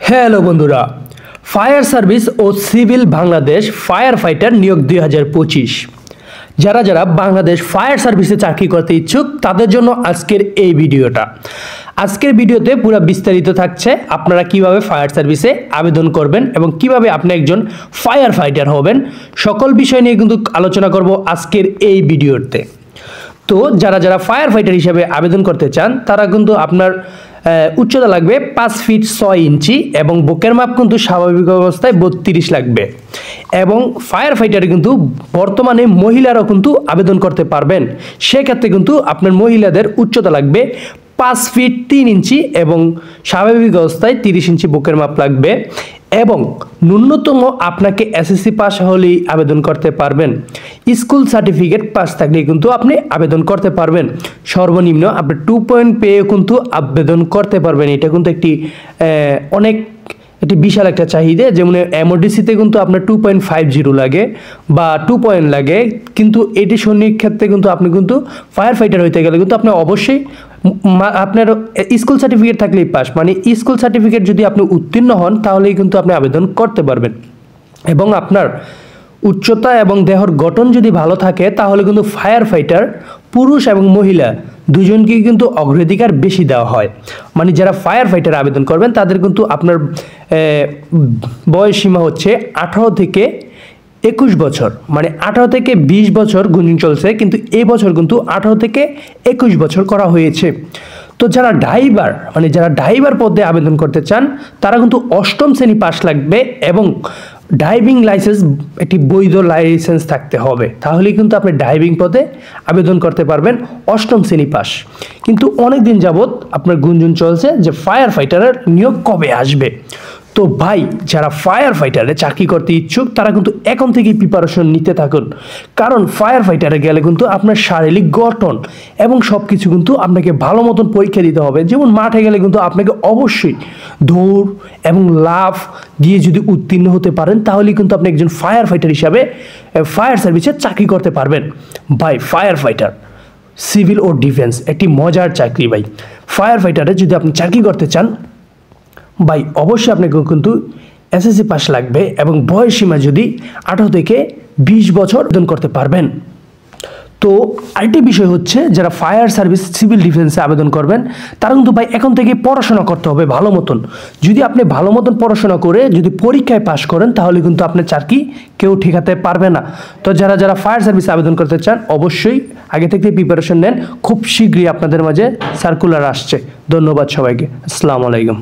Hello বন্ধুরা, fire service ও civil Bangladesh fire fighter নিয়োগ 2025 যারা যারা বাংলাদেশ ফায়ার সার্ভিসে চাকরি করতে ইচ্ছুক তাদের জন্য আজকের এই ভিডিওটা। আজকের ভিডিওতে পুরো বিস্তারিত থাকছে আপনারা কিভাবে ফায়ার সার্ভিসে আবেদন করবেন এবং কিভাবে আপনি একজন ফায়ার ফাইটার হবেন, সকল বিষয় নিয়ে কিন্তু আলোচনা করব আজকের এই ভিডিওতে। তো যারা যারা ফায়ার ফাইটার হিসেবে আবেদন করতে চান তারা কিন্তু আপনার উচ্চতা লাগবে 5 ফিট 6 ইঞ্চি এবং বুকের মাপ কিন্তু স্বাভাবিক অবস্থায় 32 লাগবে। এবং ফায়ার ফাইটারে কিন্তু বর্তমানে মহিলারাও কিন্তু আবেদন করতে পারবেন। সেক্ষেত্রে কিন্তু আপনার মহিলাদের উচ্চতা লাগবে 5 ফিট 3 ইঞ্চি এবং স্বাভাবিক অবস্থায় 30 ইঞ্চি বুকের মাপ লাগবে। এবং ন্যূনতম আপনাকে এসএসসি পাস হলেই আবেদন করতে পারবেন। স্কুল সার্টিফিকেট পাস থাকলে কিন্তু আপনি আবেদন করতে পারবেন। সর্বনিম্ন আপনি 2 পয়েন্ট পেয়ে কিন্তু আবেদন করতে পারবেন। এটা কিন্তু একটি বিশাল একটা চাহিদা। যেমন এমওডিসিতে কিন্তু আপনার 2.50 লাগে বা 2 পয়েন্ট লাগে, কিন্তু এটি সৈনিক ক্ষেত্রে কিন্তু আপনি কিন্তু ফায়ার ফাইটার হইতে গেলে কিন্তু আপনি অবশ্যই আপনার স্কুল সার্টিফিকেট থাকলেই পাস, মানে স্কুল সার্টিফিকেট যদি আপনি উত্তীর্ণ হন তাহলেই কিন্তু আপনি আবেদন করতে পারবেন। এবং আপনার উচ্চতা এবং দেহর গঠন যদি ভালো থাকে তাহলে কিন্তু ফায়ার ফাইটার পুরুষ এবং মহিলা দুজনকেই কিন্তু অগ্রাধিকার বেশি দেওয়া হয়। মানে যারা ফায়ার ফাইটার আবেদন করবেন তাদের কিন্তু আপনার বয়স সীমা হচ্ছে 18 থেকে 21 বছর, মানে 18 থেকে 20 বছর গুঞ্জন চলছে, কিন্তু এই বছর কিন্তু 18 থেকে 21 বছর করা হয়েছে। তো যারা ড্রাইভার পদে আবেদন করতে চান তারা কিন্তু 8ম শ্রেণী পাস লাগবে এবং ড্রাইভিং লাইসেন্স, একটি বৈধ লাইসেন্স থাকতে হবে, তাহলেই কিন্তু আপনি ড্রাইভিং পদে আবেদন করতে পারবেন 8ম শ্রেণী পাস। কিন্তু অনেক দিন যাবত আপনার গুঞ্জন চলছে যে ফায়ার ফাইটারের নিয়োগ কবে আসবে। তো ভাই, যারা ফায়ার ফাইটারে চাকরি করতে ইচ্ছুক তারা কিন্তু এখন থেকেই প্রিপারেশন নিতে থাকুন, কারণ ফায়ার ফাইটারে গেলে কিন্তু আপনার শারীরিক গঠন এবং সব কিছু কিন্তু আপনাকে ভালো মতন পরীক্ষা দিতে হবে। যেমন মাঠে গেলে কিন্তু আপনাকে অবশ্যই দৌড় এবং লাফ দিয়ে যদি উত্তীর্ণ হতে পারেন তাহলেই কিন্তু আপনি একজন ফায়ার ফাইটার হিসাবে ফায়ার সার্ভিসে চাকরি করতে পারবেন। ভাই, ফায়ার ফাইটার সিভিল ও ডিফেন্স একটি মজার চাকরি। ভাই, ফায়ার ফাইটারে যদি আপনি চাকরি করতে চান ভাই অবশ্যই আপনাকে কিন্তু এসএসসি পাস লাগবে এবং বয়স সীমা যদি 18 থেকে 20 বছর আবেদন করতে পারবেন। তো আরেকটি বিষয় হচ্ছে, যারা ফায়ার সার্ভিস সিভিল ডিফেন্সে আবেদন করবেন তারা কিন্তু ভাই এখন থেকে পড়াশোনা করতে হবে ভালো মতন। যদি আপনি ভালো মতন পড়াশোনা করে যদি পরীক্ষায় পাস করেন তাহলে কিন্তু আপনার চাকরি কেউ ঠেকাতে পারবে না। তো যারা যারা ফায়ার সার্ভিসে আবেদন করতে চান অবশ্যই আগে থেকে প্রিপারেশন নেন, খুব শীঘ্রই আপনাদের মাঝে সার্কুলার আসছে। ধন্যবাদ সবাইকে, আসসালামু আলাইকুম।